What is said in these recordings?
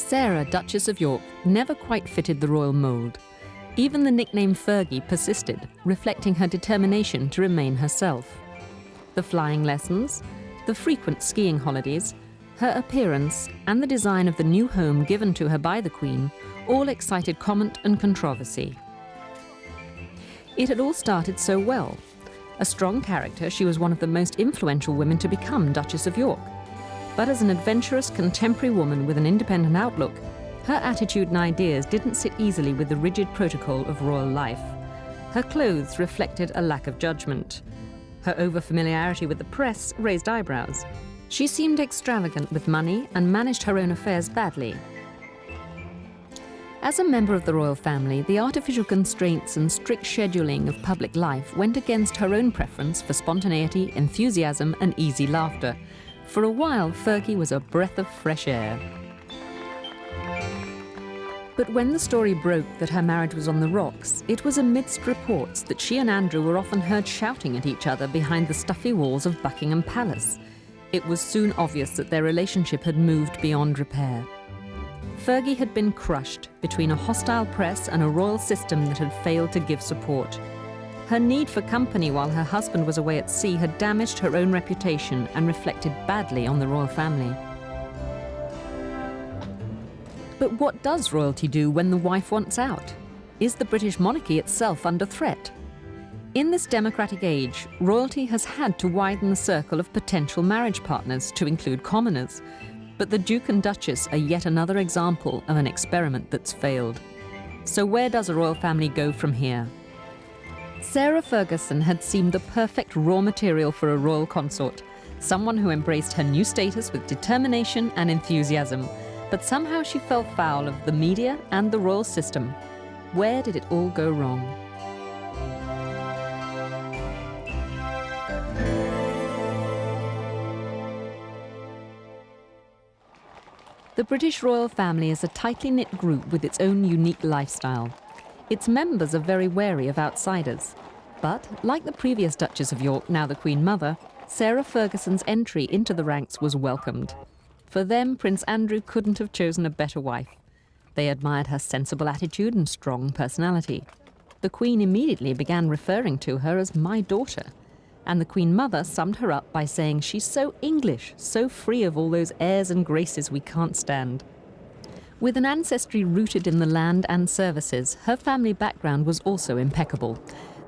Sarah, Duchess of York, never quite fitted the royal mould. Even the nickname Fergie persisted, reflecting her determination to remain herself. The flying lessons, the frequent skiing holidays, her appearance, and the design of the new home given to her by the Queen all excited comment and controversy. It had all started so well. A strong character, she was one of the most influential women to become Duchess of York. But as an adventurous contemporary woman with an independent outlook, her attitude and ideas didn't sit easily with the rigid protocol of royal life. Her clothes reflected a lack of judgment. Her over-familiarity with the press raised eyebrows. She seemed extravagant with money and managed her own affairs badly. As a member of the royal family, the artificial constraints and strict scheduling of public life went against her own preference for spontaneity, enthusiasm, and easy laughter. For a while, Fergie was a breath of fresh air. But when the story broke that her marriage was on the rocks, it was amidst reports that she and Andrew were often heard shouting at each other behind the stuffy walls of Buckingham Palace. It was soon obvious that their relationship had moved beyond repair. Fergie had been crushed between a hostile press and a royal system that had failed to give support. Her need for company while her husband was away at sea had damaged her own reputation and reflected badly on the royal family. But what does royalty do when the wife wants out? Is the British monarchy itself under threat? In this democratic age, royalty has had to widen the circle of potential marriage partners to include commoners. But the Duke and Duchess are yet another example of an experiment that's failed. So where does a royal family go from here? Sarah Ferguson had seemed the perfect raw material for a royal consort, someone who embraced her new status with determination and enthusiasm. But somehow she fell foul of the media and the royal system. Where did it all go wrong? The British royal family is a tightly knit group with its own unique lifestyle. Its members are very wary of outsiders. But, like the previous Duchess of York, now the Queen Mother, Sarah Ferguson's entry into the ranks was welcomed. For them, Prince Andrew couldn't have chosen a better wife. They admired her sensible attitude and strong personality. The Queen immediately began referring to her as "my daughter." And the Queen Mother summed her up by saying she's so English, so free of all those airs and graces we can't stand. With an ancestry rooted in the land and services, her family background was also impeccable.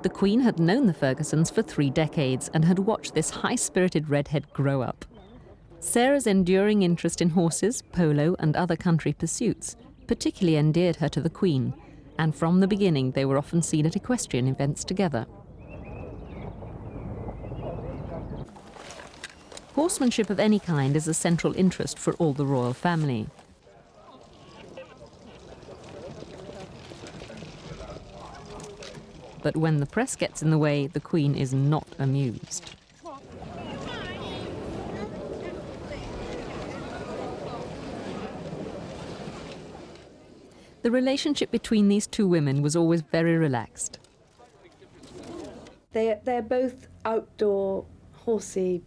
The Queen had known the Fergusons for 3 decades and had watched this high-spirited redhead grow up. Sarah's enduring interest in horses, polo, and other country pursuits particularly endeared her to the Queen, and from the beginning they were often seen at equestrian events together. Horsemanship of any kind is a central interest for all the royal family. But when the press gets in the way, the Queen is not amused. The relationship between these two women was always very relaxed. They're both outdoor, horsey,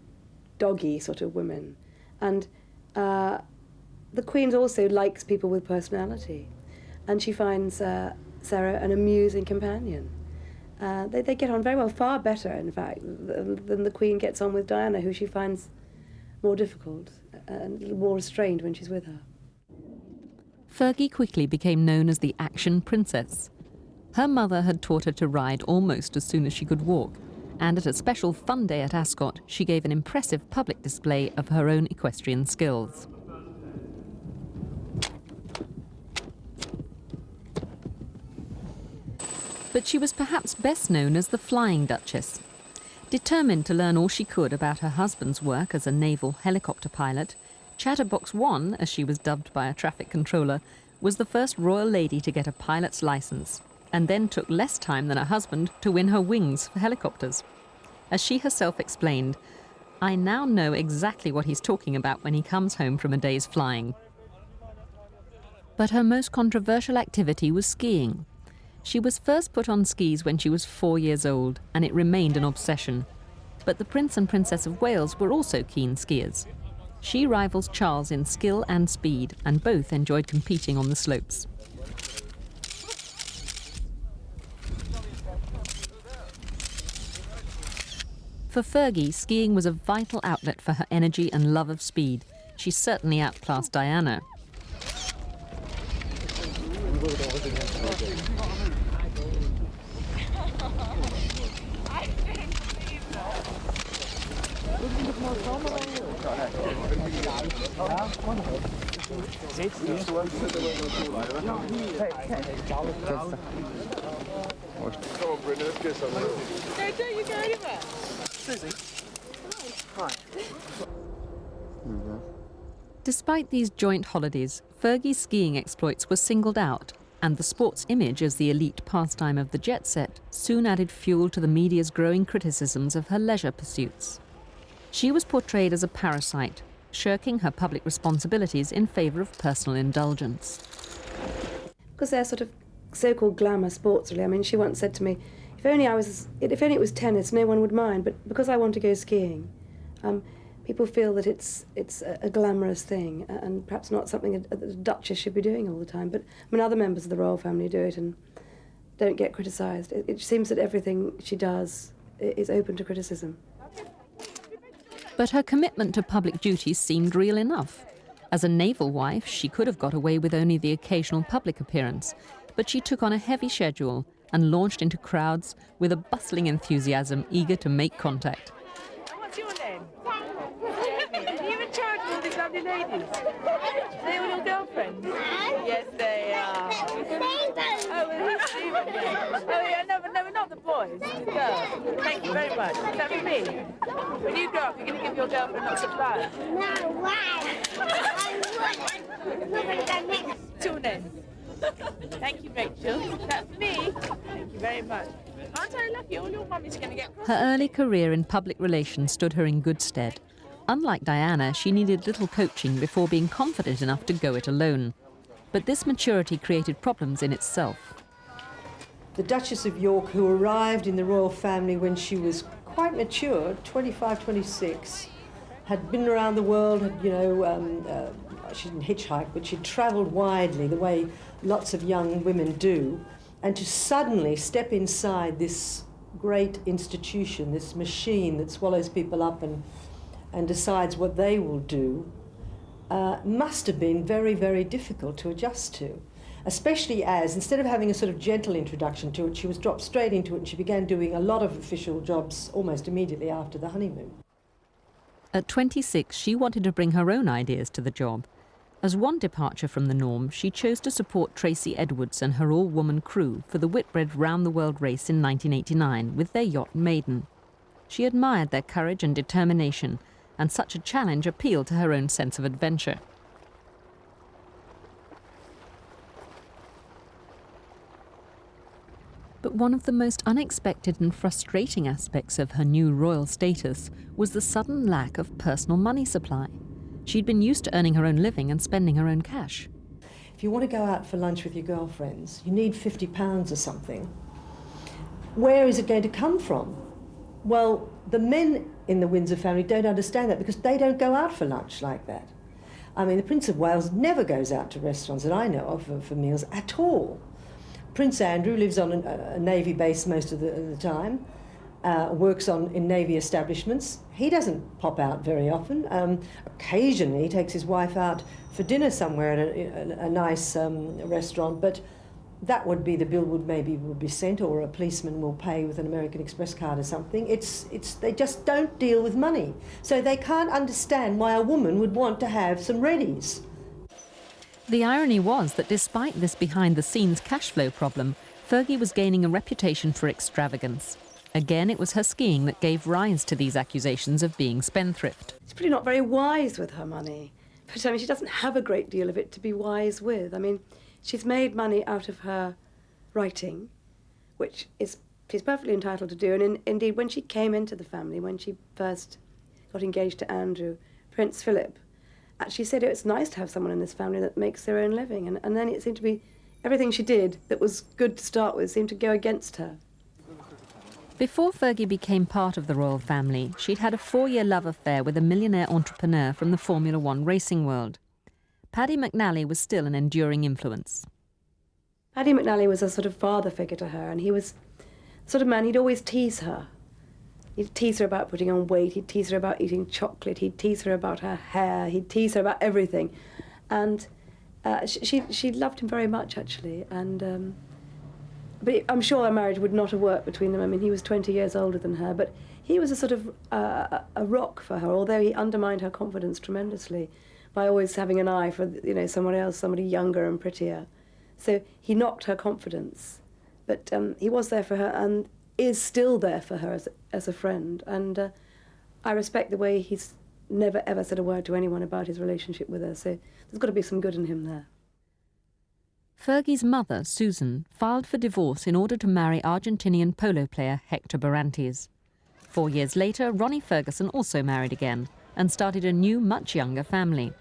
doggy sort of women. And the Queen also likes people with personality. And she finds Sarah an amusing companion. They get on very well, far better, in fact, than the Queen gets on with Diana, who she finds more difficult and a little more restrained when she's with her. Fergie quickly became known as the Action Princess. Her mother had taught her to ride almost as soon as she could walk, and at a special fun day at Ascot, she gave an impressive public display of her own equestrian skills. But she was perhaps best known as the Flying Duchess. Determined to learn all she could about her husband's work as a naval helicopter pilot, Chatterbox 1, as she was dubbed by a traffic controller, was the first royal lady to get a pilot's license, and then took less time than her husband to win her wings for helicopters. As she herself explained, "I now know exactly what he's talking about when he comes home from a day's flying." But her most controversial activity was skiing. She was first put on skis when she was 4 years old, and it remained an obsession. But the Prince and Princess of Wales were also keen skiers. She rivals Charles in skill and speed, and both enjoyed competing on the slopes. For Fergie, skiing was a vital outlet for her energy and love of speed. She certainly outclassed Diana. Despite these joint holidays, Fergie's skiing exploits were singled out, and the sport's image as the elite pastime of the jet set soon added fuel to the media's growing criticisms of her leisure pursuits. She was portrayed as a parasite, shirking her public responsibilities in favour of personal indulgence. Because they're sort of so-called glamour sports, really. I mean, she once said to me, if only it was tennis, no one would mind, but because I want to go skiing, people feel that it's a glamorous thing and perhaps not something a duchess should be doing all the time. But I mean, other members of the royal family do it and don't get criticised. It seems that everything she does is open to criticism. But her commitment to public duties seemed real enough. As a naval wife, she could have got away with only the occasional public appearance, but she took on a heavy schedule and launched into crowds with a bustling enthusiasm eager to make contact. What's your name? Are you in charge of all these lovely ladies? Are they all your girlfriends? Yes, they are. Oh, well, who's Stephen? Oh, yeah, no, not the boys, the girls. Thank you very much. Is that for me? When you grow up, you're going to give your girlfriend lots of flowers. No, why? What's your name? Thank you, Rachel. That's me. Thank you very much. Aren't I lucky? All your mummies are going to get cross. Her early career in public relations stood her in good stead. Unlike Diana, she needed little coaching before being confident enough to go it alone. But this maturity created problems in itself. The Duchess of York, who arrived in the royal family when she was quite mature, 25, 26, had been around the world, she didn't hitchhike, but she'd travelled widely the way lots of young women do, and to suddenly step inside this great institution, this machine that swallows people up and decides what they will do, must have been very, very difficult to adjust to, especially as, instead of having a sort of gentle introduction to it, she was dropped straight into it and she began doing a lot of official jobs almost immediately after the honeymoon. At 26, she wanted to bring her own ideas to the job. As one departure from the norm, she chose to support Tracy Edwards and her all-woman crew for the Whitbread round-the-world race in 1989 with their yacht Maiden. She admired their courage and determination, and such a challenge appealed to her own sense of adventure. But one of the most unexpected and frustrating aspects of her new royal status was the sudden lack of personal money supply. She'd been used to earning her own living and spending her own cash. If you want to go out for lunch with your girlfriends, you need £50 or something. Where is it going to come from? Well, the men in the Windsor family don't understand that because they don't go out for lunch like that. I mean, the Prince of Wales never goes out to restaurants that I know of for meals at all. Prince Andrew lives on a Navy base most of the time, works in Navy establishments. He doesn't pop out very often. Occasionally he takes his wife out for dinner somewhere at a nice restaurant, but that would be the bill would be sent, or a policeman will pay with an American Express card or something. They just don't deal with money. So they can't understand why a woman would want to have some readies. The irony was that despite this behind-the-scenes cash flow problem, Fergie was gaining a reputation for extravagance. Again, it was her skiing that gave rise to these accusations of being spendthrift. She's probably not very wise with her money. But I mean, she doesn't have a great deal of it to be wise with. I mean, she's made money out of her writing, which she's perfectly entitled to do. And indeed, when she came into the family, when she first got engaged to Andrew, Prince Philip actually said it's nice to have someone in this family that makes their own living. And then it seemed to be everything she did that was good to start with seemed to go against her. Before Fergie became part of the royal family, she'd had a 4-year love affair with a millionaire entrepreneur from the Formula One racing world. Paddy McNally was still an enduring influence. Paddy McNally was a sort of father figure to her, and he was the sort of man, he'd always tease her. He'd tease her about putting on weight, he'd tease her about eating chocolate, he'd tease her about her hair, he'd tease her about everything. And she loved him very much, actually. And but I'm sure their marriage would not have worked between them. I mean, he was 20 years older than her, but he was a sort of a rock for her, although he undermined her confidence tremendously by always having an eye for, you know, someone else, somebody younger and prettier. So he knocked her confidence. But he was there for her and is still there for her as a friend. And I respect the way he's never, ever said a word to anyone about his relationship with her. So there's got to be some good in him there. Fergie's mother, Susan, filed for divorce in order to marry Argentinian polo player Hector Barrantes. 4 years later, Ronnie Ferguson also married again and started a new, much younger family.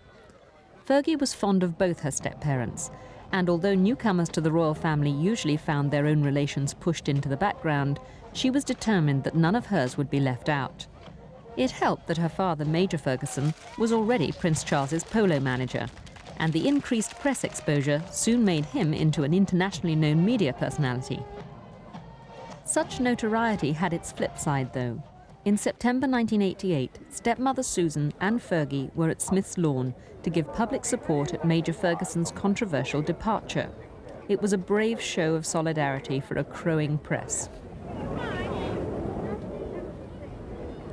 Fergie was fond of both her step-parents, and although newcomers to the royal family usually found their own relations pushed into the background, she was determined that none of hers would be left out. It helped that her father, Major Ferguson, was already Prince Charles's polo manager, and the increased press exposure soon made him into an internationally known media personality. Such notoriety had its flip side, though. In September 1988, stepmother Susan and Fergie were at Smith's Lawn to give public support at Major Ferguson's controversial departure. It was a brave show of solidarity for a crowing press.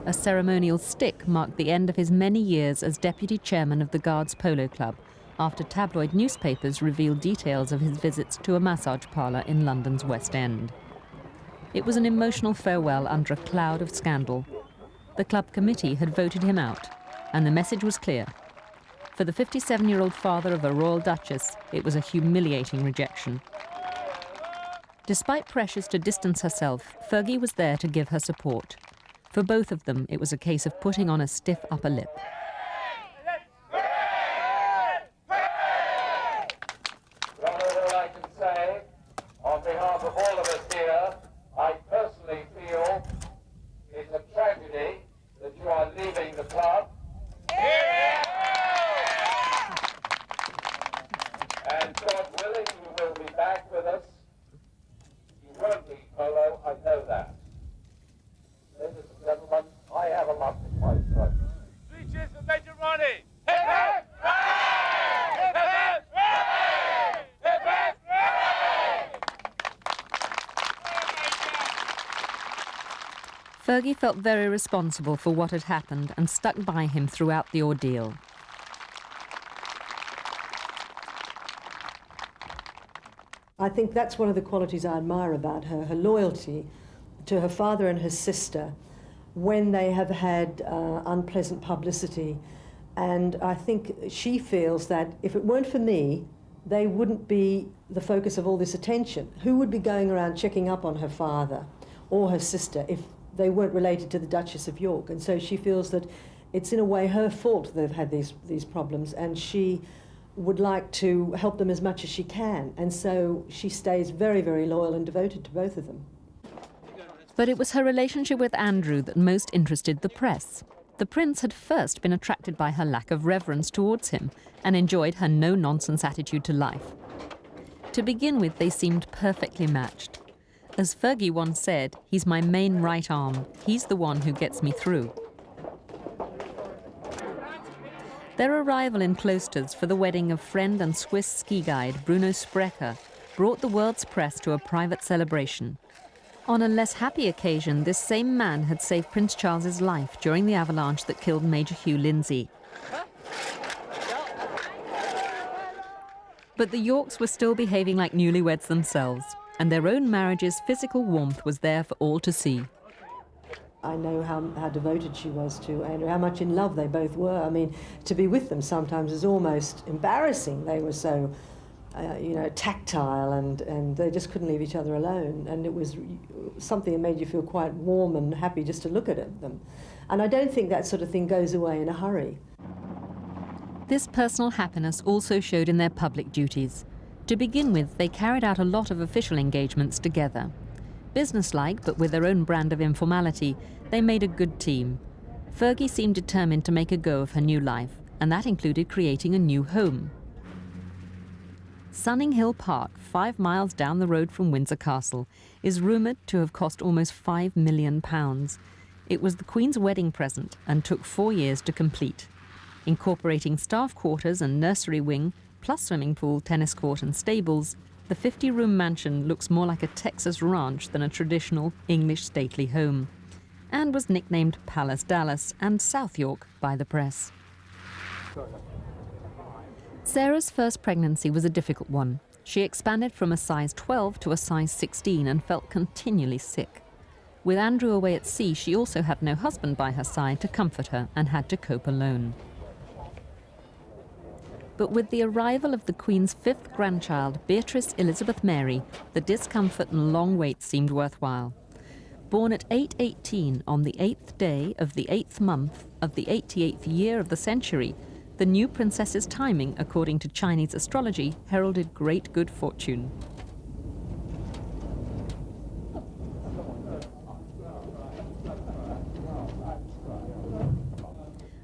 A ceremonial stick marked the end of his many years as deputy chairman of the Guards Polo Club, after tabloid newspapers revealed details of his visits to a massage parlour in London's West End. It was an emotional farewell under a cloud of scandal. The club committee had voted him out, and the message was clear. For the 57-year-old father of a royal duchess, it was a humiliating rejection. Despite pressures to distance herself, Fergie was there to give her support. For both of them, it was a case of putting on a stiff upper lip. On behalf of all of us here, I personally feel it's a tragedy that you are leaving the club. And God willing, you will be back with us. You won't be polo, I know that. Ladies and gentlemen, I have a lump in my throat. 3 cheers for Major Ronnie! Hip hip! Hip hip! Hip hip! Fergie felt very responsible for what had happened and stuck by him throughout the ordeal. I think that's one of the qualities I admire about her, her loyalty to her father and her sister when they have had unpleasant publicity. And I think she feels that if it weren't for me, they wouldn't be the focus of all this attention. Who would be going around checking up on her father or her sister if they weren't related to the Duchess of York? And so she feels that it's in a way her fault they've had these problems, and she would like to help them as much as she can. And so she stays very, very loyal and devoted to both of them. But it was her relationship with Andrew that most interested the press. The prince had first been attracted by her lack of reverence towards him and enjoyed her no-nonsense attitude to life. To begin with, they seemed perfectly matched. As Fergie once said, "He's my main right arm. He's the one who gets me through." Their arrival in Cloisters for the wedding of friend and Swiss ski guide Bruno Sprecher brought the world's press to a private celebration. On a less happy occasion, this same man had saved Prince Charles's life during the avalanche that killed Major Hugh Lindsay. But the Yorks were still behaving like newlyweds themselves, and their own marriage's physical warmth was there for all to see. I know how devoted she was to Andrew, how much in love they both were. I mean, to be with them sometimes is almost embarrassing. They were so, tactile, and they just couldn't leave each other alone. And it was something that made you feel quite warm and happy just to look at them. And I don't think that sort of thing goes away in a hurry. This personal happiness also showed in their public duties. To begin with, they carried out a lot of official engagements together. Businesslike, but with their own brand of informality, they made a good team. Fergie seemed determined to make a go of her new life, and that included creating a new home. Sunninghill Park, 5 miles down the road from Windsor Castle, is rumoured to have cost almost £5 million. It was the Queen's wedding present and took 4 years to complete. Incorporating staff quarters and nursery wing, plus swimming pool, tennis court and stables, the 50-room mansion looks more like a Texas ranch than a traditional English stately home, and was nicknamed Palace Dallas and South York by the press. Sarah's first pregnancy was a difficult one. She expanded from a size 12 to a size 16 and felt continually sick. With Andrew away at sea, she also had no husband by her side to comfort her and had to cope alone. But with the arrival of the Queen's 5th grandchild, Beatrice Elizabeth Mary, the discomfort and long wait seemed worthwhile. Born at 8:18 on the 8th day of the 8th month of the 88th year of the century, the new princess's timing, according to Chinese astrology, heralded great good fortune.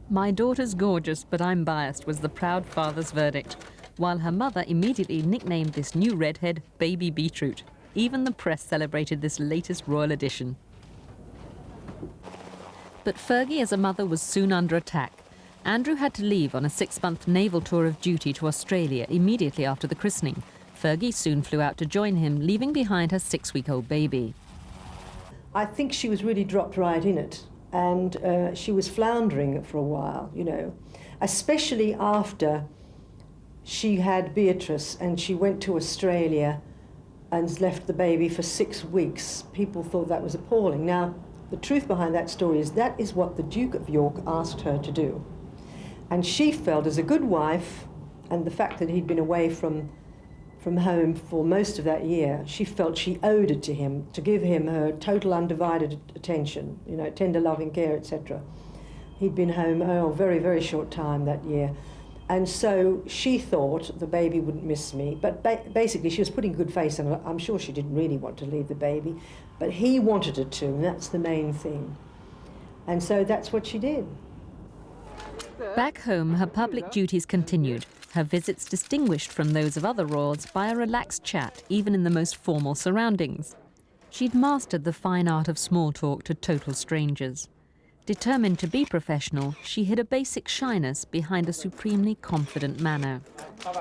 "My daughter's gorgeous, but I'm biased," was the proud father's verdict, while her mother immediately nicknamed this new redhead Baby Beetroot. Even the press celebrated this latest royal addition. But Fergie as a mother was soon under attack. Andrew had to leave on a 6-month naval tour of duty to Australia immediately after the christening. Fergie soon flew out to join him, leaving behind her 6-week-old baby. I think she was really dropped right in it, and she was floundering for a while, you know, especially after she had Beatrice and she went to Australia and left the baby for 6 weeks. People thought that was appalling. Now, the truth behind that story is that is what the Duke of York asked her to do. And she felt, as a good wife, and the fact that he'd been away from home for most of that year, she felt she owed it to him, to give him her total undivided attention, you know, tender loving care, etc. He'd been home a very, very short time that year. And so she thought the baby wouldn't miss me, but basically she was putting a good face on. I'm sure she didn't really want to leave the baby, but he wanted her to, and that's the main thing. And so that's what she did. Back home, her public duties continued, her visits distinguished from those of other royals by a relaxed chat, even in the most formal surroundings. She'd mastered the fine art of small talk to total strangers. Determined to be professional, she hid a basic shyness behind a supremely confident manner. No,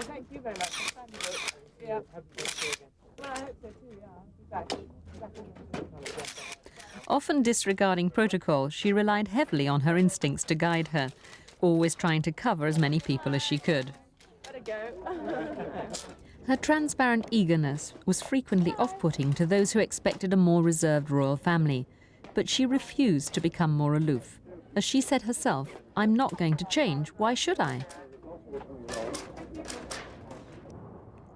thank you very much. Yeah. Well, I hope so too, yeah. Often disregarding protocol, she relied heavily on her instincts to guide her, always trying to cover as many people as she could. Let it go. Her transparent eagerness was frequently off-putting to those who expected a more reserved royal family, but she refused to become more aloof. As she said herself, "I'm not going to change, why should I?"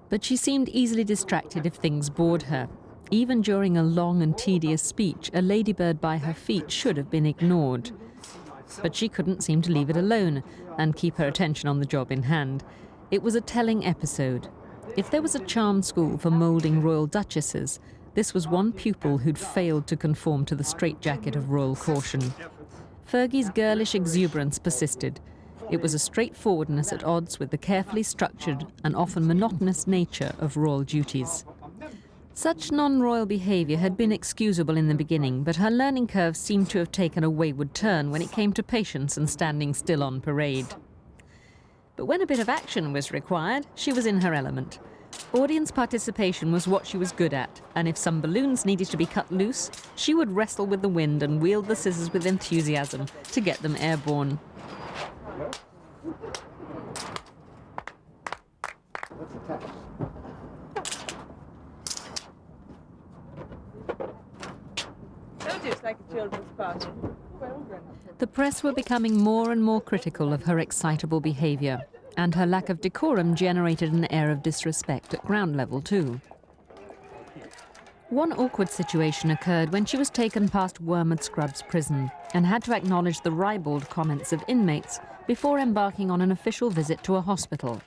But she seemed easily distracted if things bored her. Even during a long and tedious speech, a ladybird by her feet should have been ignored. But she couldn't seem to leave it alone and keep her attention on the job in hand. It was a telling episode. If there was a charm school for moulding royal duchesses, this was one pupil who'd failed to conform to the straitjacket of royal caution. Fergie's girlish exuberance persisted. It was a straightforwardness at odds with the carefully structured and often monotonous nature of royal duties. Such non-royal behaviour had been excusable in the beginning, but her learning curve seemed to have taken a wayward turn when it came to patience and standing still on parade. But when a bit of action was required, she was in her element. Audience participation was what she was good at, and if some balloons needed to be cut loose, she would wrestle with the wind and wield the scissors with enthusiasm to get them airborne. It's like a children's party. The press were becoming more and more critical of her excitable behaviour, and her lack of decorum generated an air of disrespect at ground level too. One awkward situation occurred when she was taken past Wormwood Scrubbs prison and had to acknowledge the ribald comments of inmates before embarking on an official visit to a hospital.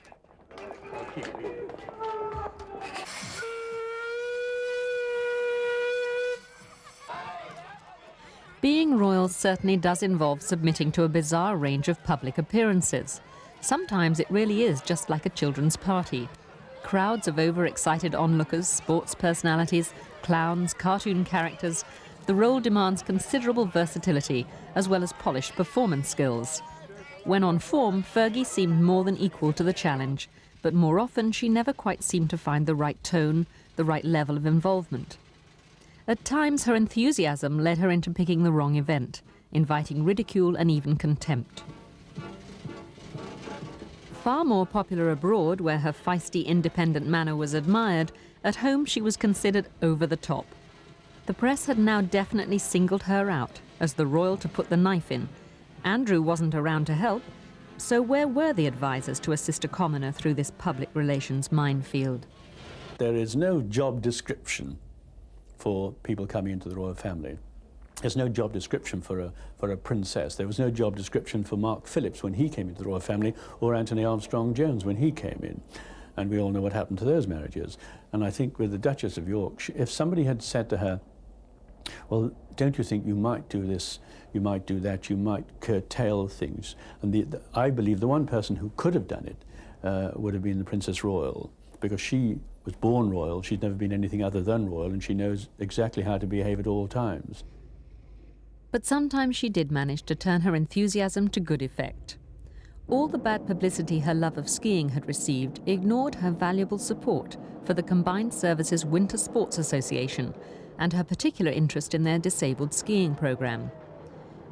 Being royal certainly does involve submitting to a bizarre range of public appearances. Sometimes it really is just like a children's party. Crowds of overexcited onlookers, sports personalities, clowns, cartoon characters. The role demands considerable versatility as well as polished performance skills. When on form, Fergie seemed more than equal to the challenge, but more often she never quite seemed to find the right tone, the right level of involvement. At times, her enthusiasm led her into picking the wrong event, inviting ridicule and even contempt. Far more popular abroad, where her feisty, independent manner was admired, at home she was considered over the top. The press had now definitely singled her out as the royal to put the knife in. Andrew wasn't around to help, so where were the advisors to assist a commoner through this public relations minefield? There is no job description for people coming into the royal family. There's no job description for a princess. There was no job description for Mark Phillips when he came into the royal family, or Anthony Armstrong-Jones when he came in. And we all know what happened to those marriages. And I think with the Duchess of York, if somebody had said to her, well, don't you think you might do this, you might do that, you might curtail things? And I believe the one person who could have done it would have been the Princess Royal, because she was born royal, she's never been anything other than royal, and she knows exactly how to behave at all times. But sometimes she did manage to turn her enthusiasm to good effect. All the bad publicity her love of skiing had received ignored her valuable support for the Combined Services Winter Sports Association and her particular interest in their disabled skiing program.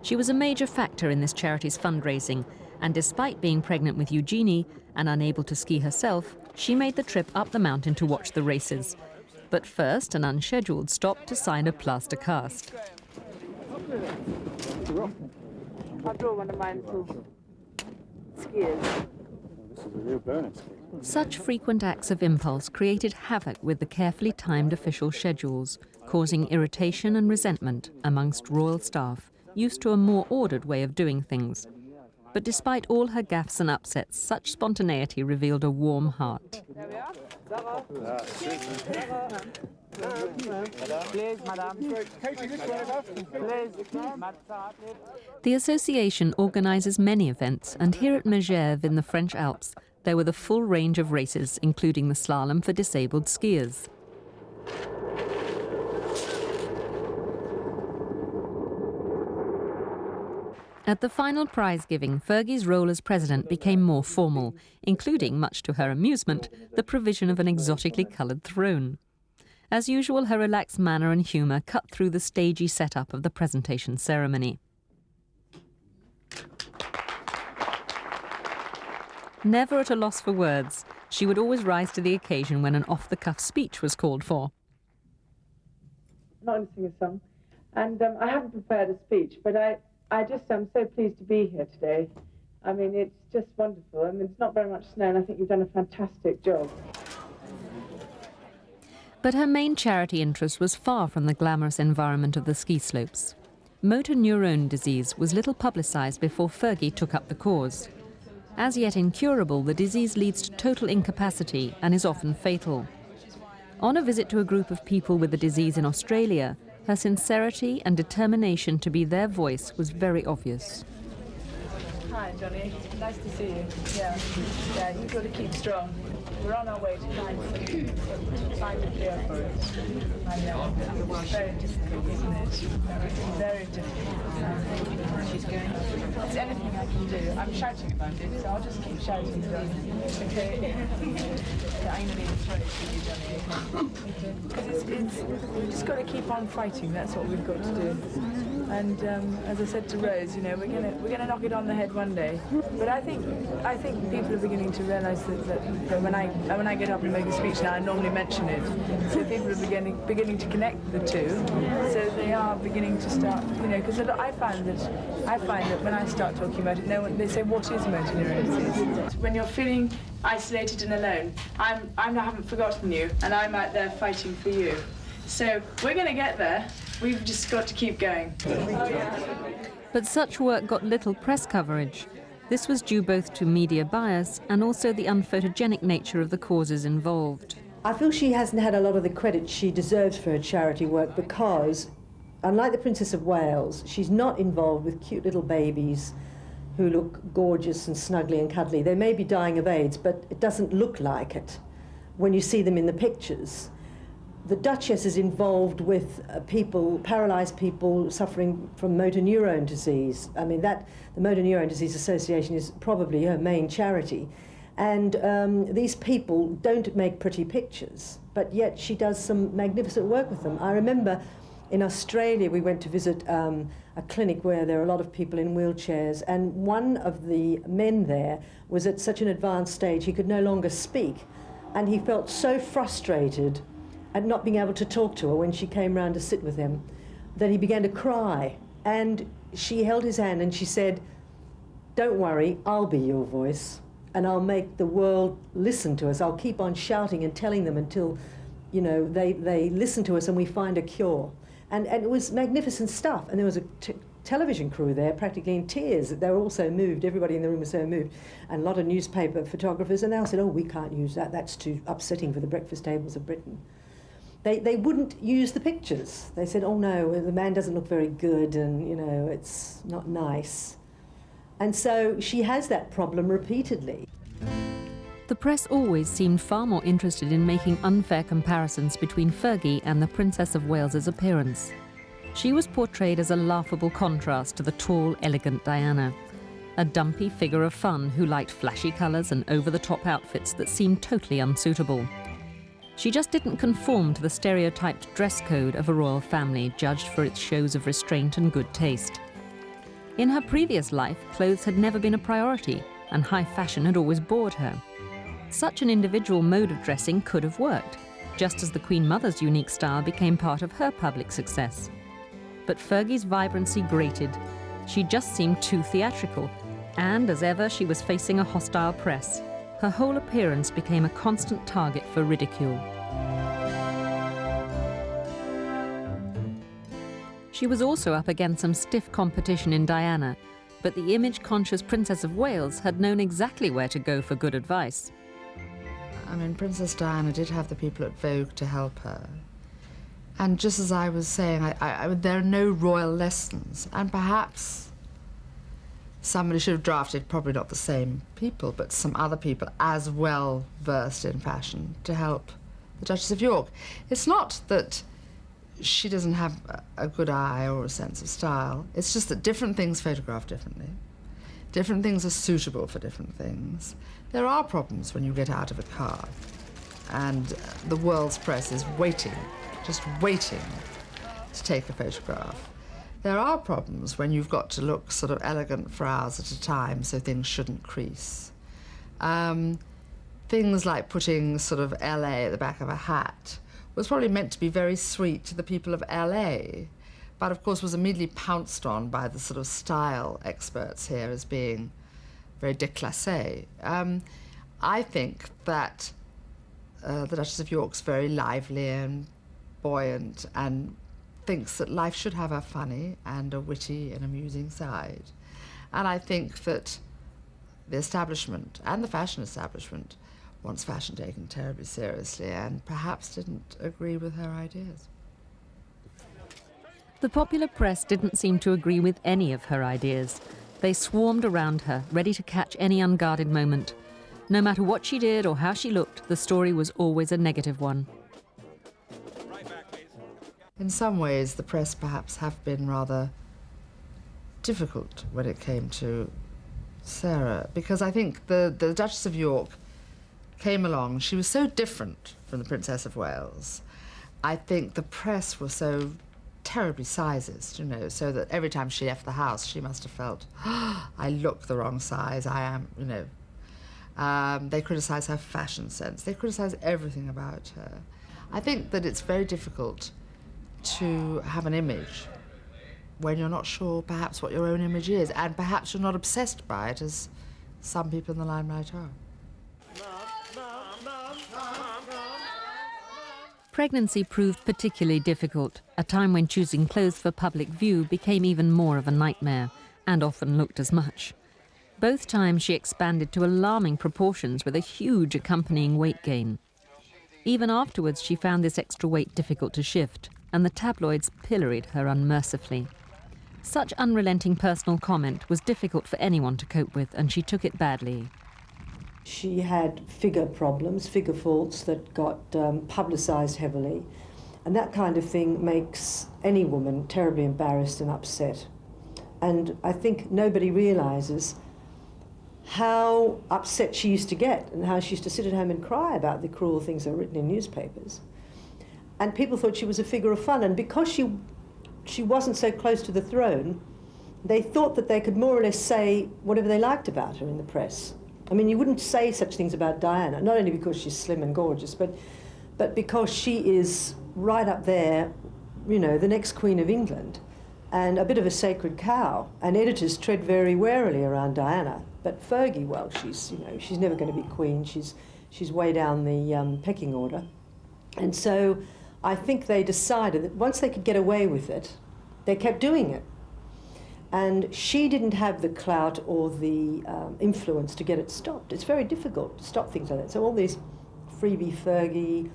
She was a major factor in this charity's fundraising, and despite being pregnant with Eugenie and unable to ski herself, she made the trip up the mountain to watch the races. But first, an unscheduled stop to sign a plaster cast. I'll draw one of mine for skiers. This is a real bonus. Such frequent acts of impulse created havoc with the carefully timed official schedules, causing irritation and resentment amongst royal staff, used to a more ordered way of doing things. But despite all her gaffes and upsets, such spontaneity revealed a warm heart. There we are. Please, madam. Please, The association organises many events, and here at Megève in the French Alps, there were the full range of races, including the slalom for disabled skiers. At the final prize giving, Fergie's role as president became more formal, including, much to her amusement, the provision of an exotically coloured throne. As usual, her relaxed manner and humour cut through the stagey setup of the presentation ceremony. Never at a loss for words, she would always rise to the occasion when an off-the-cuff speech was called for. I'm not going to sing a song, and I haven't prepared a speech, but I'm so pleased to be here today. I mean, it's just wonderful. I mean, it's not very much snow, and I think you've done a fantastic job. But her main charity interest was far from the glamorous environment of the ski slopes. Motor neurone disease was little publicised before Fergie took up the cause. As yet incurable, the disease leads to total incapacity and is often fatal. On a visit to a group of people with the disease in Australia, her sincerity and determination to be their voice was very obvious. Hi, Johnny. Nice to see you. Yeah, you've got to keep strong. We're on our way to find a cure for it. I know. It's very difficult, isn't it? Very difficult. She's going. It's anything I can do. I'm shouting about it, so I'll just keep shouting, Johnny. Okay? Yeah, I'm going to need a throat for you, Johnny. Because we've just got to keep on fighting. That's what we've got to do. And as I said to Rose, you know, we're gonna knock it on the head one day. But I think people are beginning to realise that when I get up and make a speech now, I normally mention it. So people are beginning to connect the two. So they are beginning to start, you know, because I find that when I start talking about it, they say, what is motor neurosis? When you're feeling isolated and alone, I haven't forgotten you, and I'm out there fighting for you. So we're going to get there. We've just got to keep going. But such work got little press coverage. This was due both to media bias and also the unphotogenic nature of the causes involved. I feel she hasn't had a lot of the credit she deserves for her charity work because unlike the Princess of Wales, she's not involved with cute little babies who look gorgeous and snuggly and cuddly. They may be dying of AIDS, but it doesn't look like it when you see them in the pictures. The Duchess is involved with people, paralysed people suffering from motor neurone disease. I mean, the Motor Neurone Disease Association is probably her main charity. And these people don't make pretty pictures, but yet she does some magnificent work with them. I remember in Australia we went to visit a clinic where there are a lot of people in wheelchairs, and one of the men there was at such an advanced stage he could no longer speak, and he felt so frustrated at not being able to talk to her when she came round to sit with him that he began to cry. And she held his hand and she said, "Don't worry, I'll be your voice, and I'll make the world listen to us. I'll keep on shouting and telling them until, you know, they listen to us and we find a cure." And it was magnificent stuff. And there was a television crew there practically in tears. They were all so moved. Everybody in the room was so moved. And a lot of newspaper photographers. And they all said, "Oh, we can't use that. That's too upsetting for the breakfast tables of Britain." They wouldn't use the pictures. They said, "Oh no, the man doesn't look very good and, you know, it's not nice." And so she has that problem repeatedly. The press always seemed far more interested in making unfair comparisons between Fergie and the Princess of Wales's appearance. She was portrayed as a laughable contrast to the tall, elegant Diana, a dumpy figure of fun who liked flashy colours and over-the-top outfits that seemed totally unsuitable. She just didn't conform to the stereotyped dress code of a royal family judged for its shows of restraint and good taste. In her previous life, clothes had never been a priority, and high fashion had always bored her. Such an individual mode of dressing could have worked, just as the Queen Mother's unique style became part of her public success. But Fergie's vibrancy grated. She just seemed too theatrical, and as ever, she was facing a hostile press. Her whole appearance became a constant target for ridicule. She was also up against some stiff competition in Diana, but the image-conscious Princess of Wales had known exactly where to go for good advice. I mean, Princess Diana did have the people at Vogue to help her. And just as I was saying, there are no royal lessons, and perhaps somebody should have drafted, probably not the same people, but some other people as well versed in fashion to help the Duchess of York. It's not that she doesn't have a good eye or a sense of style. It's just that different things photograph differently. Different things are suitable for different things. There are problems when you get out of a car and the world's press is waiting, just waiting to take a photograph. There are problems when you've got to look sort of elegant for hours at a time so things shouldn't crease. Things like putting sort of LA at the back of a hat was probably meant to be very sweet to the people of LA, but of course was immediately pounced on by the sort of style experts here as being very déclassé. I think that the Duchess of York's very lively and buoyant and thinks that life should have a funny and a witty and amusing side. And I think that the establishment and the fashion establishment wants fashion taken terribly seriously and perhaps didn't agree with her ideas. The popular press didn't seem to agree with any of her ideas. They swarmed around her, ready to catch any unguarded moment. No matter what she did or how she looked, the story was always a negative one. In some ways, the press perhaps have been rather difficult when it came to Sarah, because I think the Duchess of York came along. She was so different from the Princess of Wales. I think the press were so terribly sizist, you know, so that every time she left the house, she must have felt, oh, I look the wrong size, I am, you know. They criticise her fashion sense. They criticise everything about her. I think that it's very difficult to have an image when you're not sure perhaps what your own image is, and perhaps you're not obsessed by it as some people in the limelight are. Pregnancy proved particularly difficult, a time when choosing clothes for public view became even more of a nightmare, and often looked as much. Both times she expanded to alarming proportions with a huge accompanying weight gain. Even afterwards, she found this extra weight difficult to shift, and the tabloids pilloried her unmercifully. Such unrelenting personal comment was difficult for anyone to cope with, and she took it badly. She had figure problems, figure faults that got publicised heavily, and that kind of thing makes any woman terribly embarrassed and upset. And I think nobody realises how upset she used to get and how she used to sit at home and cry about the cruel things that were written in newspapers. And people thought she was a figure of fun, and because she wasn't so close to the throne, they thought that they could more or less say whatever they liked about her in the press. I mean, you wouldn't say such things about Diana, not only because she's slim and gorgeous, but because she is right up there, you know, the next Queen of England, and a bit of a sacred cow. And editors tread very warily around Diana. But Fergie, well, she's never going to be queen. She's way down the pecking order. And so I think they decided that once they could get away with it, they kept doing it. And she didn't have the clout or the influence to get it stopped. It's very difficult to stop things like that. So all these freebie Fergie,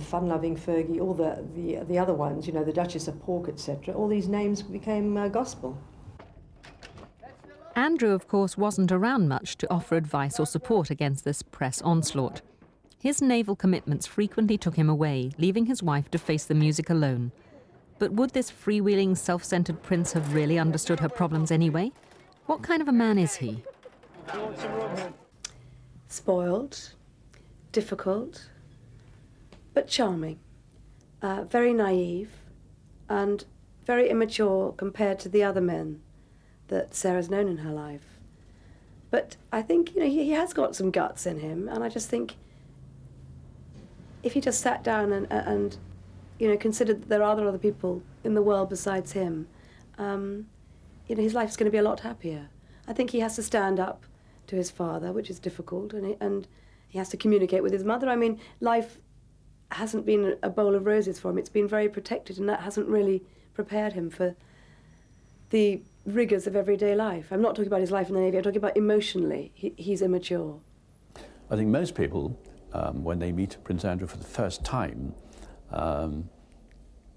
fun-loving Fergie, all the other ones, you know, the Duchess of York, etc., all these names became gospel. Andrew, of course, wasn't around much to offer advice or support against this press onslaught. His naval commitments frequently took him away, leaving his wife to face the music alone. But would this freewheeling, self-centred prince have really understood her problems anyway? What kind of a man is he? Spoiled, difficult, but charming, very naive, and very immature compared to the other men that Sarah's known in her life. But I think, you know, he has got some guts in him, and I just think if he just sat down and you know, considered that there are other people in the world besides him, you know, his life's going to be a lot happier. I think he has to stand up to his father, which is difficult, and he has to communicate with his mother. I mean, life hasn't been a bowl of roses for him. It's been very protected, and that hasn't really prepared him for the rigours of everyday life. I'm not talking about his life in the Navy, I'm talking about emotionally. He's immature. I think most people, when they meet Prince Andrew for the first time,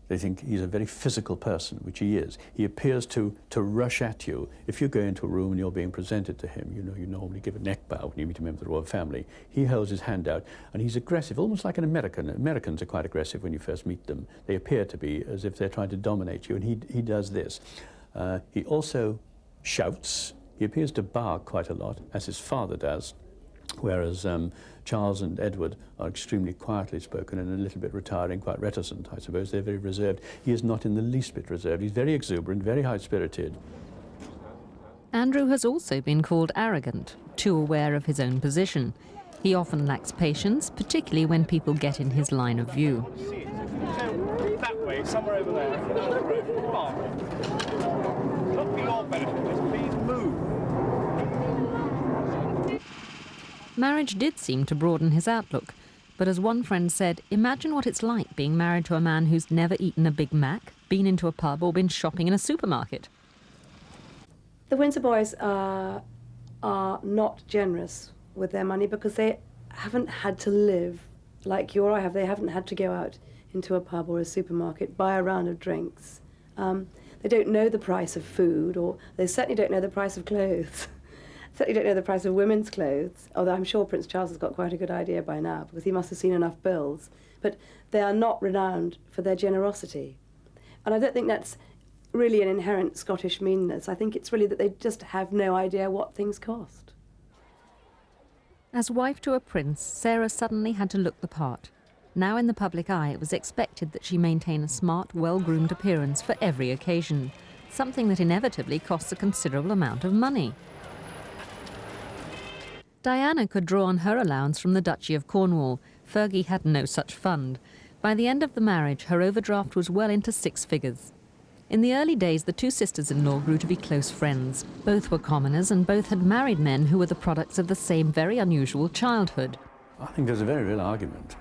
they think he's a very physical person, which he is. He appears to rush at you. If you go into a room and you're being presented to him, you know, you normally give a neck bow when you meet a member of the royal family. He holds his hand out, and he's aggressive, almost like an American. Americans are quite aggressive when you first meet them. They appear to be as if they're trying to dominate you, and he does this. He also shouts. He appears to bark quite a lot, as his father does, whereas Charles and Edward are extremely quietly spoken and a little bit retiring, quite reticent, I suppose. They're very reserved. He is not in the least bit reserved. He's very exuberant, very high-spirited. Andrew has also been called arrogant, too aware of his own position. He often lacks patience, particularly when people get in his line of view. That way, somewhere over there. Come on. Not for your benefit, just please move. Marriage did seem to broaden his outlook, but as one friend said, imagine what it's like being married to a man who's never eaten a Big Mac, been into a pub or been shopping in a supermarket. The Windsor boys are not generous with their money because they haven't had to live like you or I have. They haven't had to go out into a pub or a supermarket, buy a round of drinks. They don't know the price of food, or they certainly don't know the price of clothes. Certainly don't know the price of women's clothes, although I'm sure Prince Charles has got quite a good idea by now because he must have seen enough bills. But they are not renowned for their generosity. And I don't think that's really an inherent Scottish meanness. I think it's really that they just have no idea what things cost. As wife to a prince, Sarah suddenly had to look the part. Now in the public eye, it was expected that she maintain a smart, well-groomed appearance for every occasion, something that inevitably costs a considerable amount of money. Diana could draw on her allowance from the Duchy of Cornwall. Fergie had no such fund. By the end of the marriage, her overdraft was well into 6 figures. In the early days, the two sisters-in-law grew to be close friends. Both were commoners, and both had married men who were the products of the same very unusual childhood. I think there's a very real argument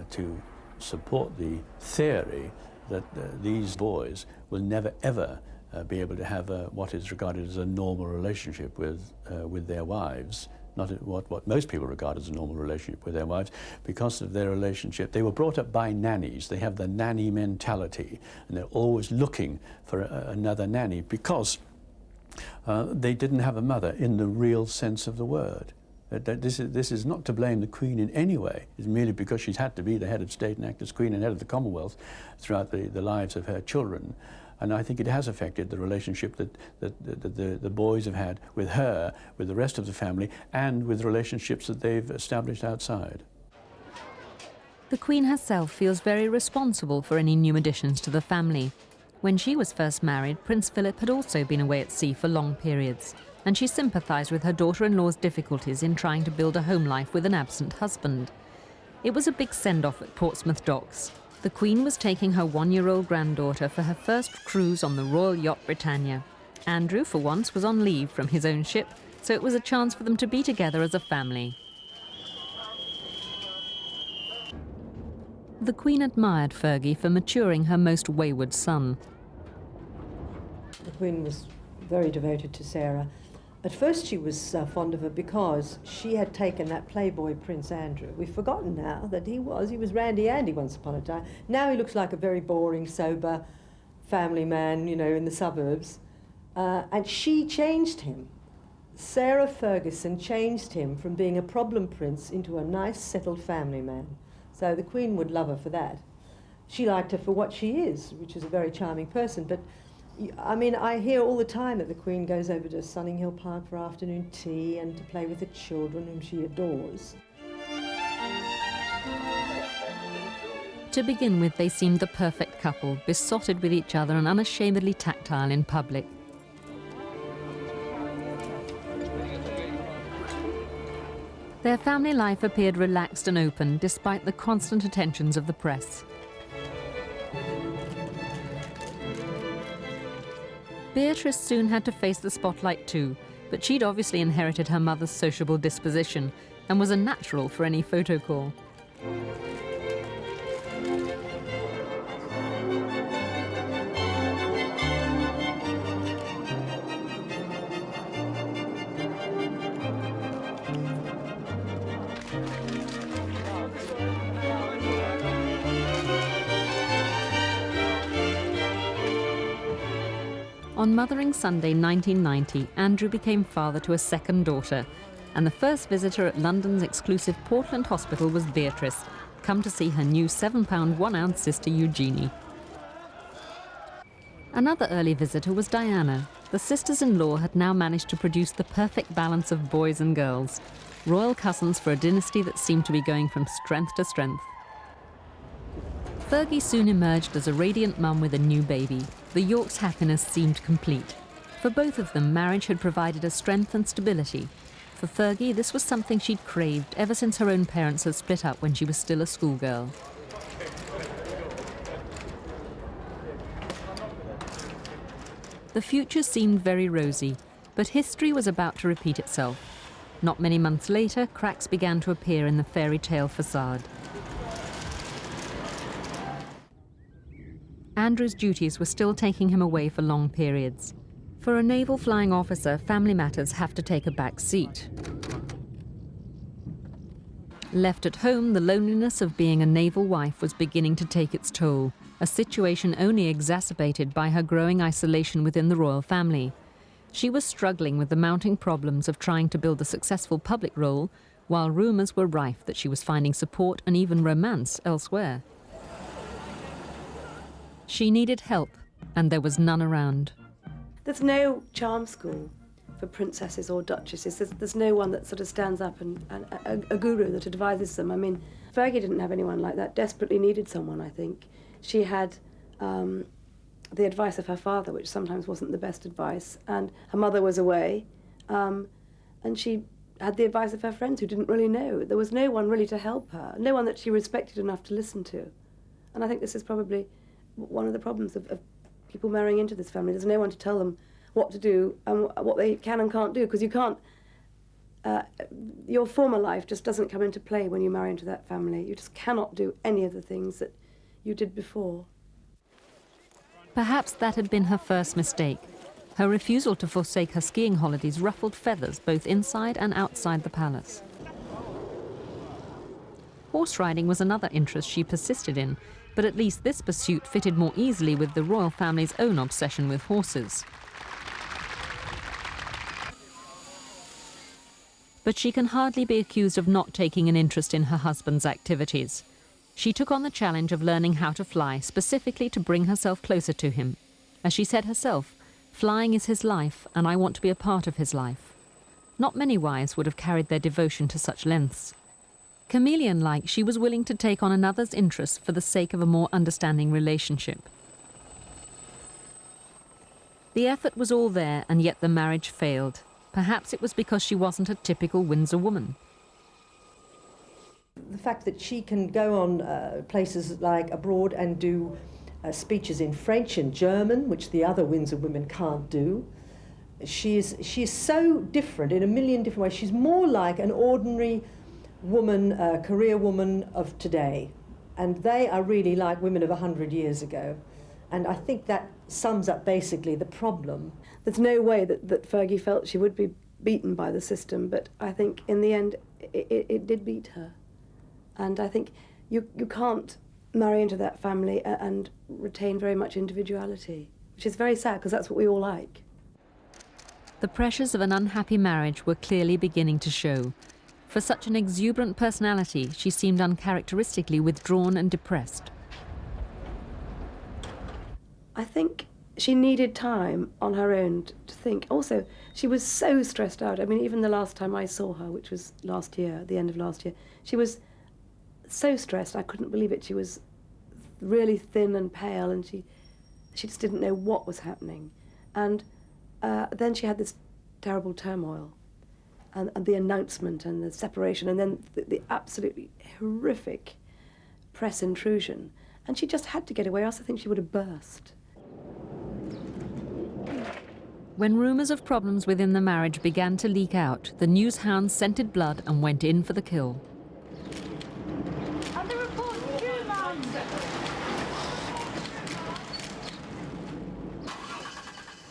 to support the theory that these boys will never, ever be able to have what is regarded as a normal relationship with their wives not what most people regard as a normal relationship with their wives. Because of their relationship, they were brought up by nannies. They have the nanny mentality, and they're always looking for another nanny because they didn't have a mother in the real sense of the word. This is not to blame the Queen in any way. It's merely because she's had to be the head of state and act as Queen and head of the Commonwealth throughout the lives of her children. And I think it has affected the relationship that the boys have had with her, with the rest of the family, and with relationships that they've established outside. The Queen herself feels very responsible for any new additions to the family. When she was first married, Prince Philip had also been away at sea for long periods, and she sympathised with her daughter-in-law's difficulties in trying to build a home life with an absent husband. It was a big send-off at Portsmouth docks. The Queen was taking her one-year-old granddaughter for her first cruise on the Royal Yacht Britannia. Andrew, for once, was on leave from his own ship, so it was a chance for them to be together as a family. The Queen admired Fergie for maturing her most wayward son. The Queen was very devoted to Sarah. At first she was fond of her because she had taken that playboy Prince Andrew. We've forgotten now that he was Randy Andy once upon a time. Now he looks like a very boring, sober family man, you know, in the suburbs. And she changed him. Sarah Ferguson changed him from being a problem prince into a nice, settled family man. So the Queen would love her for that. She liked her for what she is, which is a very charming person. But I mean, I hear all the time that the Queen goes over to Sunninghill Park for afternoon tea and to play with the children whom she adores. To begin with, they seemed the perfect couple, besotted with each other and unashamedly tactile in public. Their family life appeared relaxed and open, despite the constant attentions of the press. Beatrice soon had to face the spotlight too, but she'd obviously inherited her mother's sociable disposition and was a natural for any photo call. On Mothering Sunday 1990, Andrew became father to a second daughter, and the first visitor at London's exclusive Portland Hospital was Beatrice, come to see her new 7-pound 1-ounce sister Eugenie. Another early visitor was Diana. The sisters-in-law had now managed to produce the perfect balance of boys and girls, royal cousins for a dynasty that seemed to be going from strength to strength. Fergie soon emerged as a radiant mum with a new baby. The Yorks' happiness seemed complete. For both of them, marriage had provided a strength and stability. For Fergie, this was something she'd craved ever since her own parents had split up when she was still a schoolgirl. The future seemed very rosy, but history was about to repeat itself. Not many months later, cracks began to appear in the fairy tale facade. Andrew's duties were still taking him away for long periods. For a naval flying officer, family matters have to take a back seat. Left at home, the loneliness of being a naval wife was beginning to take its toll, a situation only exacerbated by her growing isolation within the royal family. She was struggling with the mounting problems of trying to build a successful public role, while rumours were rife that she was finding support and even romance elsewhere. She needed help, and there was none around. There's no charm school for princesses or duchesses. There's no one that sort of stands up and a guru that advises them. I mean, Fergie didn't have anyone like that, desperately needed someone, I think. She had the advice of her father, which sometimes wasn't the best advice, and her mother was away, and she had the advice of her friends who didn't really know. There was no one really to help her, no one that she respected enough to listen to. And I think this is probably one of the problems of people marrying into this family. There's no one to tell them what to do and what they can and can't do, because you can't, your former life just doesn't come into play when you marry into that family. You just cannot do any of the things that you did before. Perhaps that had been her first mistake. Her refusal to forsake her skiing holidays ruffled feathers both inside and outside the palace. Horse riding was another interest she persisted in, but at least this pursuit fitted more easily with the royal family's own obsession with horses. But she can hardly be accused of not taking an interest in her husband's activities. She took on the challenge of learning how to fly, specifically to bring herself closer to him. As she said herself, flying is his life, and I want to be a part of his life. Not many wives would have carried their devotion to such lengths. Chameleon-like, she was willing to take on another's interests for the sake of a more understanding relationship. The effort was all there, and yet the marriage failed. Perhaps it was because she wasn't a typical Windsor woman. The fact that she can go on places like abroad and do speeches in French and German, which the other Windsor women can't do. She is so different in a million different ways. She's more like an ordinary woman, career woman of today. And they are really like women of 100 years ago. And I think that sums up basically the problem. There's no way that Fergie felt she would be beaten by the system, but I think in the end it did beat her. And I think you can't marry into that family and retain very much individuality, which is very sad because that's what we all like. The pressures of an unhappy marriage were clearly beginning to show. For such an exuberant personality, she seemed uncharacteristically withdrawn and depressed. I think she needed time on her own to think. Also, she was so stressed out. I mean, even the last time I saw her, which was last year, at the end of last year, she was so stressed, I couldn't believe it. She was really thin and pale, and she just didn't know what was happening. And then she had this terrible turmoil, and the announcement and the separation, and then the absolutely horrific press intrusion. And she just had to get away, else I think she would have burst. When rumours of problems within the marriage began to leak out, the news hounds scented blood and went in for the kill.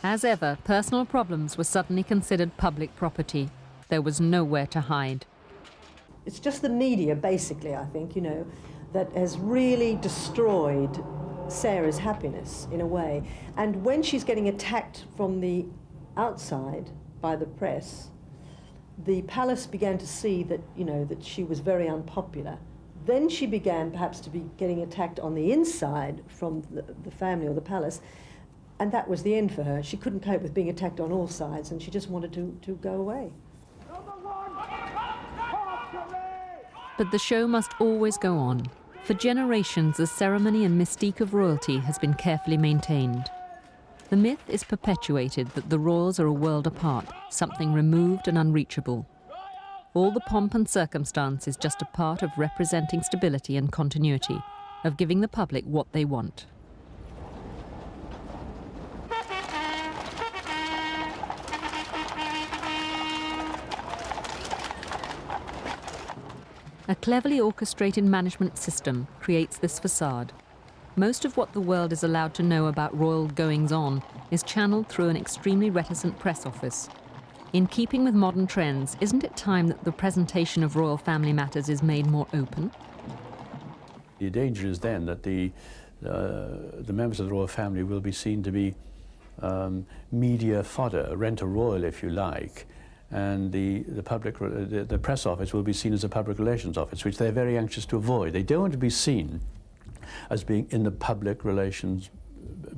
As ever, personal problems were suddenly considered public property. There was nowhere to hide. It's just the media, basically, I think, that has really destroyed Sarah's happiness, in a way. And when she's getting attacked from the outside by the press, the palace began to see that, that she was very unpopular. Then she began perhaps to be getting attacked on the inside from the family or the palace, and that was the end for her. She couldn't cope with being attacked on all sides, and she just wanted to go away. But the show must always go on. For generations, the ceremony and mystique of royalty has been carefully maintained. The myth is perpetuated that the royals are a world apart, something removed and unreachable. All the pomp and circumstance is just a part of representing stability and continuity, of giving the public what they want. A cleverly orchestrated management system creates this facade. Most of what the world is allowed to know about royal goings-on is channeled through an extremely reticent press office. In keeping with modern trends, isn't it time that the presentation of royal family matters is made more open? The danger is then that the members of the royal family will be seen to be media fodder, rent-a-royal if you like, and the press office will be seen as a public relations office, which they're very anxious to avoid. They don't want to be seen as being in the public relations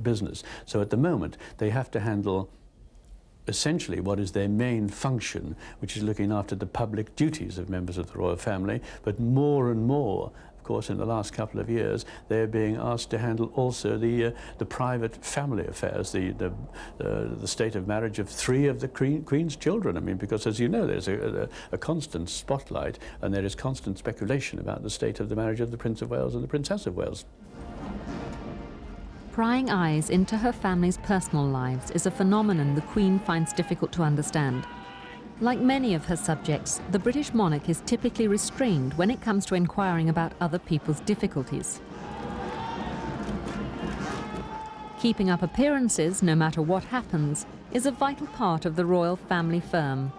business. So at the moment, they have to handle essentially what is their main function, which is looking after the public duties of members of the royal family, but more and more, of course, in the last couple of years, they're being asked to handle also the private family affairs, the state of marriage of 3 of the Queen's children. I mean, because as you know, there's a constant spotlight, and there is constant speculation about the state of the marriage of the Prince of Wales and the Princess of Wales. Prying eyes into her family's personal lives is a phenomenon the Queen finds difficult to understand. Like many of her subjects, the British monarch is typically restrained when it comes to inquiring about other people's difficulties. Keeping up appearances, no matter what happens, is a vital part of the royal family firm.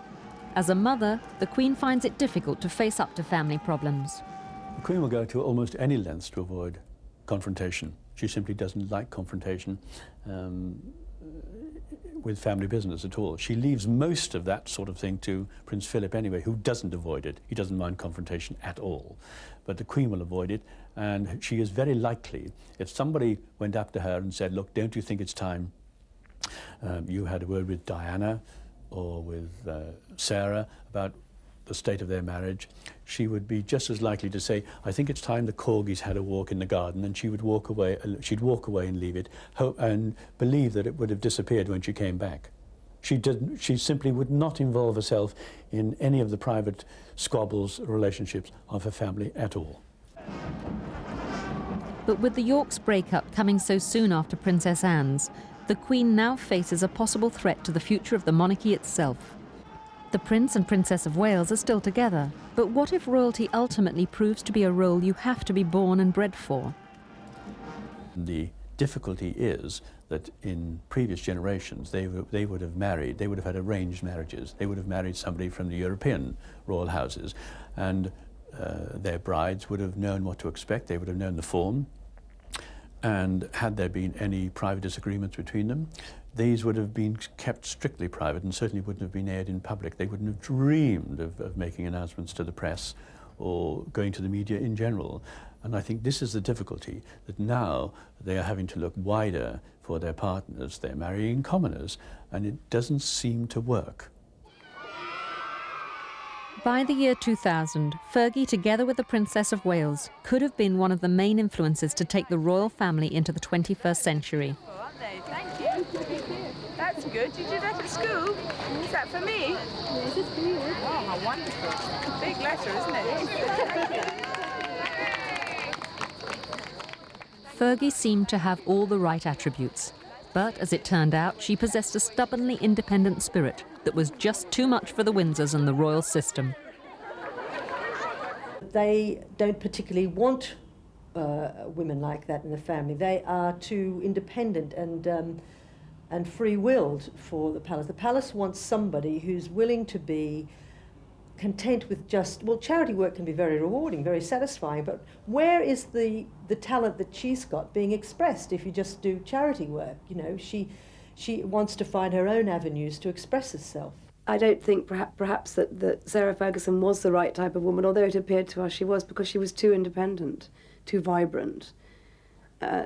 As a mother, the Queen finds it difficult to face up to family problems. The Queen will go to almost any lengths to avoid confrontation. She simply doesn't like confrontation with family business at all. She leaves most of that sort of thing to Prince Philip anyway, who doesn't avoid it. He doesn't mind confrontation at all. But the Queen will avoid it, and she is very likely, if somebody went up to her and said, look, don't you think it's time you had a word with Diana or with Sarah about the state of their marriage, she would be just as likely to say, I think it's time the corgis had a walk in the garden, and she would walk away, she'd walk away and leave it, and believe that it would have disappeared when she came back. She simply would not involve herself in any of the private squabbles, relationships of her family at all. But with the Yorks' breakup coming so soon after Princess Anne's, the Queen now faces a possible threat to the future of the monarchy itself. The Prince and Princess of Wales are still together, but what if royalty ultimately proves to be a role you have to be born and bred for? The difficulty is that in previous generations they would have married, they would have had arranged marriages. They would have married somebody from the European royal houses, and their brides would have known what to expect. They would have known the form, and had there been any private disagreements between them, these would have been kept strictly private and certainly wouldn't have been aired in public. They wouldn't have dreamed of making announcements to the press or going to the media in general. And I think this is the difficulty, that now they are having to look wider for their partners. They're marrying commoners, and it doesn't seem to work. By the year 2000, Fergie, together with the Princess of Wales, could have been one of the main influences to take the royal family into the 21st century. Aren't they? Thank you. That's good. Did you do that at school? Is that for me? Yes, it's for you. Oh, how wonderful. Big letter, isn't it? Fergie seemed to have all the right attributes, but as it turned out, she possessed a stubbornly independent spirit that was just too much for the Windsors and the royal system. They don't particularly want women like that in the family. They are too independent and free-willed for the palace. The palace wants somebody who's willing to be content with just, well, charity work can be very rewarding, very satisfying, but where is the talent that she's got being expressed if you just do charity work? You know, she wants to find her own avenues to express herself. I don't think perhaps that Sarah Ferguson was the right type of woman, although it appeared to us she was, because she was too independent, too vibrant,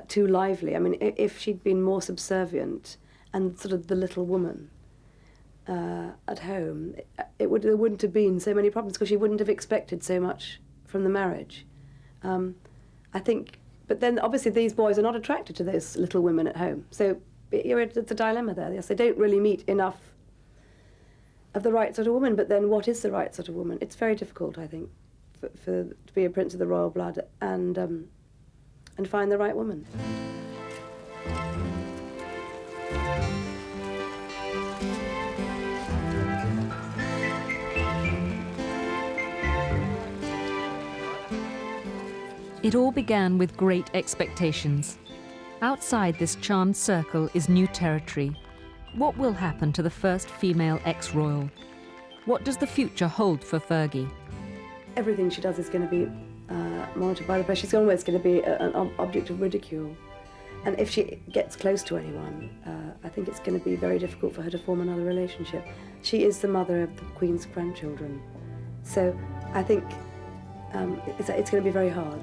too lively. I mean, if she'd been more subservient and sort of the little woman at home, there wouldn't have been so many problems, because she wouldn't have expected so much from the marriage. I think, but then obviously these boys are not attracted to those little women at home. So it's a dilemma there. Yes, they don't really meet enough of the right sort of woman, but then what is the right sort of woman? It's very difficult, I think, to be a prince of the royal blood and find the right woman. It all began with great expectations. Outside this charmed circle is new territory. What will happen to the first female ex-royal? What does the future hold for Fergie? Everything she does is going to be monitored by the press. She's always going to be an object of ridicule. And if she gets close to anyone, I think it's going to be very difficult for her to form another relationship. She is the mother of the Queen's grandchildren. So I think it's going to be very hard.